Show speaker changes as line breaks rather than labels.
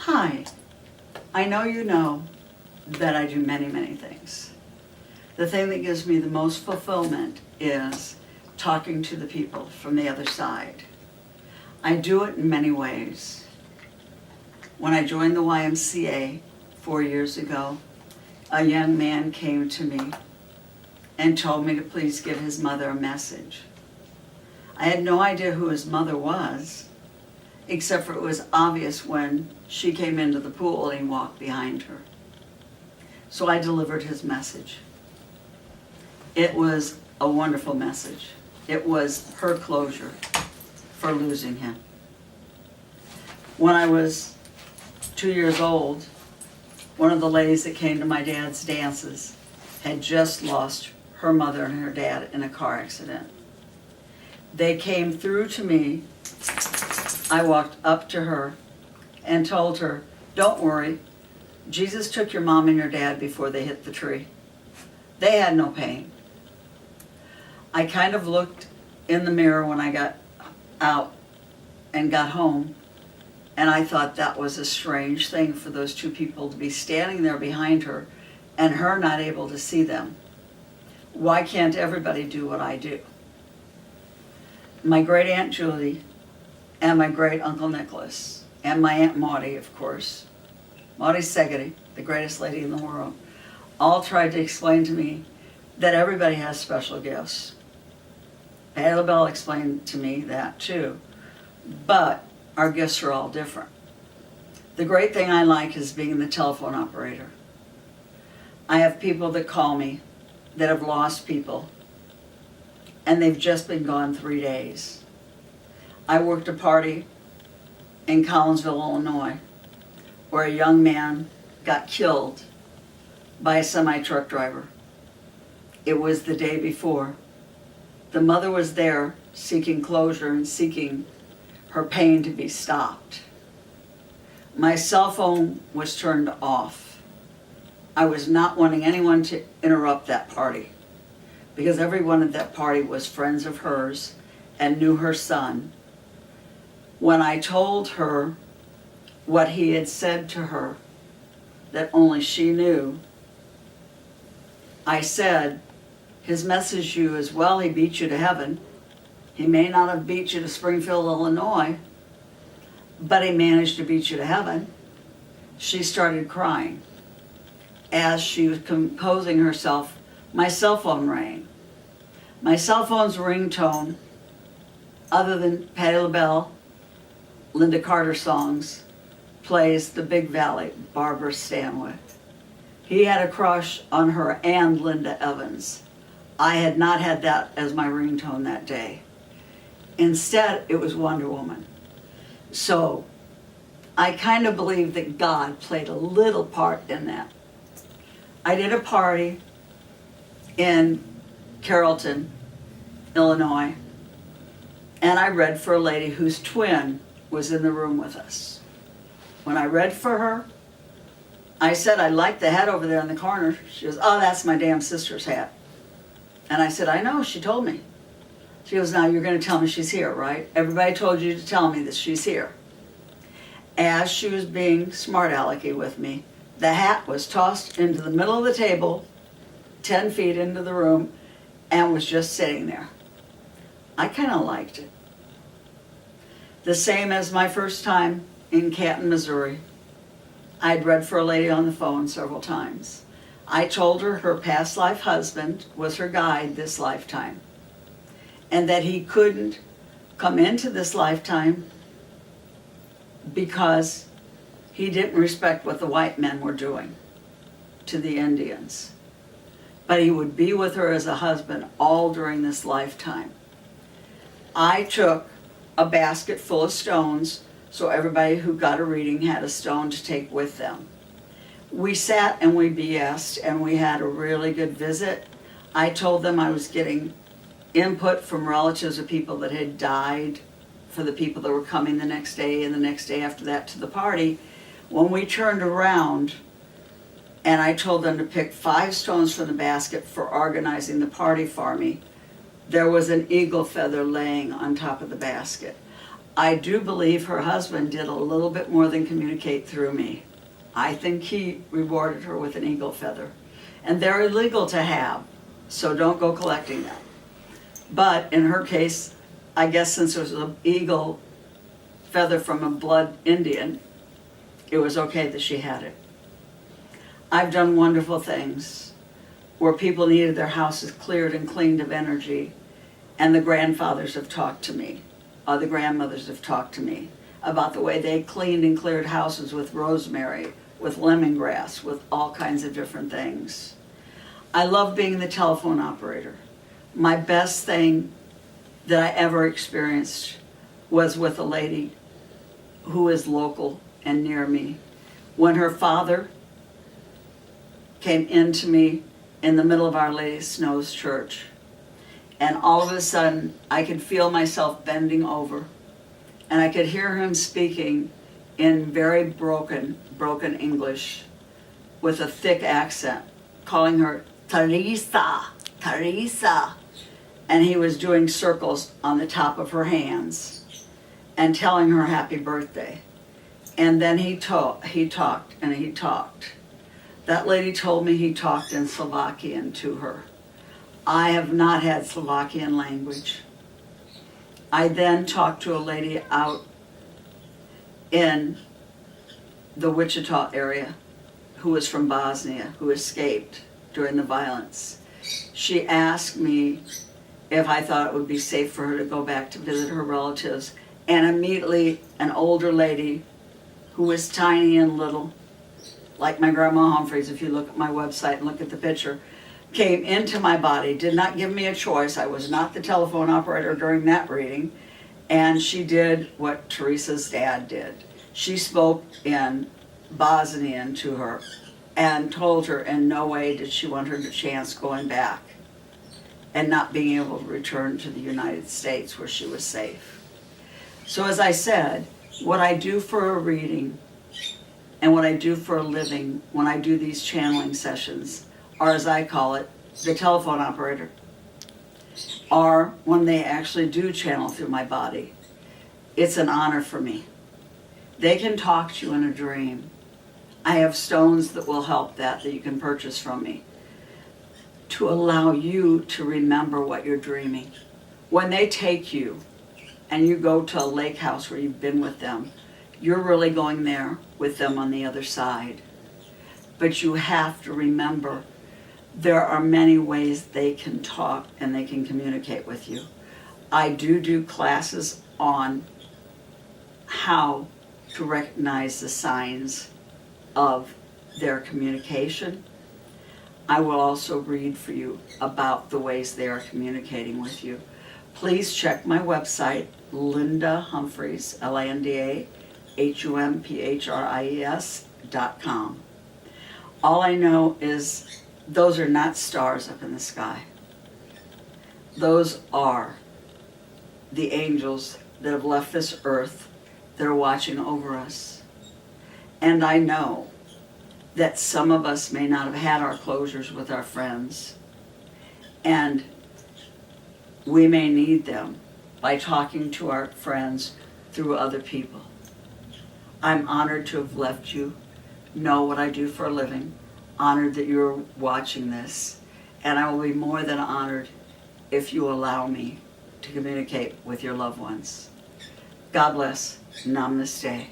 Hi, I know you know that I do many, many things. The thing that gives me the most fulfillment is talking to the people from the other side. I do it in many ways. When I joined the YMCA 4 years ago, a young man came to me and told me to please give his mother a message. I had no idea who his mother was, except for it was obvious when she came into the pool and he walked behind her. So I delivered his message. It was a wonderful message. It was her closure for losing him. When I was 2 years old, one of the ladies that came to my dad's dances had just lost her mother and her dad in a car accident. They came through to me. I walked up to her and told her, "Don't worry, Jesus took your mom and your dad before they hit the tree. They had no pain." I kind of looked in the mirror when I got out and got home, and I thought that was a strange thing for those two people to be standing there behind her and her not able to see them. Why can't everybody do what I do? My great Aunt Julie and my great Uncle Nicholas and my Aunt Maudie, of course, Maudie Segedy, the greatest lady in the world, all tried to explain to me that everybody has special gifts. Patty LaBelle explained to me that too, but our gifts are all different. The great thing I like is being the telephone operator. I have people that call me that have lost people, and they've just been gone 3 days. I worked a party in Collinsville, Illinois, where a young man got killed by a semi-truck driver. It was the day before. The mother was there seeking closure and seeking her pain to be stopped. My cell phone was turned off. I was not wanting anyone to interrupt that party because everyone at that party was friends of hers and knew her son. When I told her what he had said to her that only she knew, I said, his message to you is, well, he beat you to heaven. He may not have beat you to Springfield, Illinois, but he managed to beat you to heaven. She started crying. As she was composing herself, my cell phone rang. My cell phone's ringtone, other than Patti LaBelle, Linda Carter songs, plays The Big Valley, Barbara Stanwyck. He had a crush on her and Linda Evans. I had not had that as my ringtone that day. Instead, it was Wonder Woman. So I kind of believe that God played a little part in that. I did a party in Carrollton, Illinois, and I read for a lady whose twin was in the room with us. When I read for her, I said, I like the hat over there in the corner. She goes, oh, that's my damn sister's hat. And I said, I know, she told me. She goes, now you're going to tell me she's here, right? Everybody told you to tell me that she's here. As she was being smart alecky with me, the hat was tossed into the middle of the table, 10 feet into the room, and was just sitting there. I kind of liked it. The same as my first time in Canton, Missouri. I'd read for a lady on the phone several times. I told her her past life husband was her guide this lifetime, and that he couldn't come into this lifetime because he didn't respect what the white men were doing to the Indians. But he would be with her as a husband all during this lifetime. I took a basket full of stones so everybody who got a reading had a stone to take with them. We sat and we BS'd and we had a really good visit. I told them I was getting input from relatives of people that had died for the people that were coming the next day and the next day after that to the party. When we turned around and I told them to pick 5 stones from the basket for organizing the party for me, there was an eagle feather laying on top of the basket. I do believe her husband did a little bit more than communicate through me. I think he rewarded her with an eagle feather. And they're illegal to have, so don't go collecting them. But in her case, I guess since it was an eagle feather from a blood Indian, it was okay that she had it. I've done wonderful things where people needed their houses cleared and cleaned of energy, and the grandfathers have talked to me, or the grandmothers have talked to me about the way they cleaned and cleared houses with rosemary, with lemongrass, with all kinds of different things. I love being the telephone operator. My best thing that I ever experienced was with a lady who is local and near me. When her father came into me in the middle of Our Lady of Snows church, and all of a sudden I could feel myself bending over, and I could hear him speaking in very broken English with a thick accent, calling her Teresa, Teresa. And he was doing circles on the top of her hands and telling her happy birthday. And then he talked. That lady told me he talked in Slovakian to her. I have not had Slovakian language. I then talked to a lady out in the Wichita area who was from Bosnia, who escaped during the violence. She asked me if I thought it would be safe for her to go back to visit her relatives. And immediately an older lady who was tiny and little, like my grandma Humphreys, if you look at my website and look at the picture, came into my body, did not give me a choice. I was not the telephone operator during that reading. And she did what Teresa's dad did. She spoke in Bosnian to her and told her in no way did she want her to chance going back and not being able to return to the United States where she was safe. So as I said, what I do for a reading and what I do for a living when I do these channeling sessions, or as I call it, the telephone operator, or when they actually do channel through my body, it's an honor for me. They can talk to you in a dream. I have stones that will help that you can purchase from me to allow you to remember what you're dreaming. When they take you and you go to a lake house where you've been with them, you're really going there with them on the other side. But you have to remember there are many ways they can talk and they can communicate with you. I do classes on how to recognize the signs of their communication. I will also read for you about the ways they are communicating with you. Please check my website, Linda Humphreys, LindaHumphreyes.com. All I know is those are not stars up in the sky. Those are the angels that have left this earth that are watching over us. And I know that some of us may not have had our closures with our friends, and we may need them by talking to our friends through other people. I'm honored to have left you, know what I do for a living, honored that you're watching this, and I will be more than honored if you allow me to communicate with your loved ones. God bless. Namaste.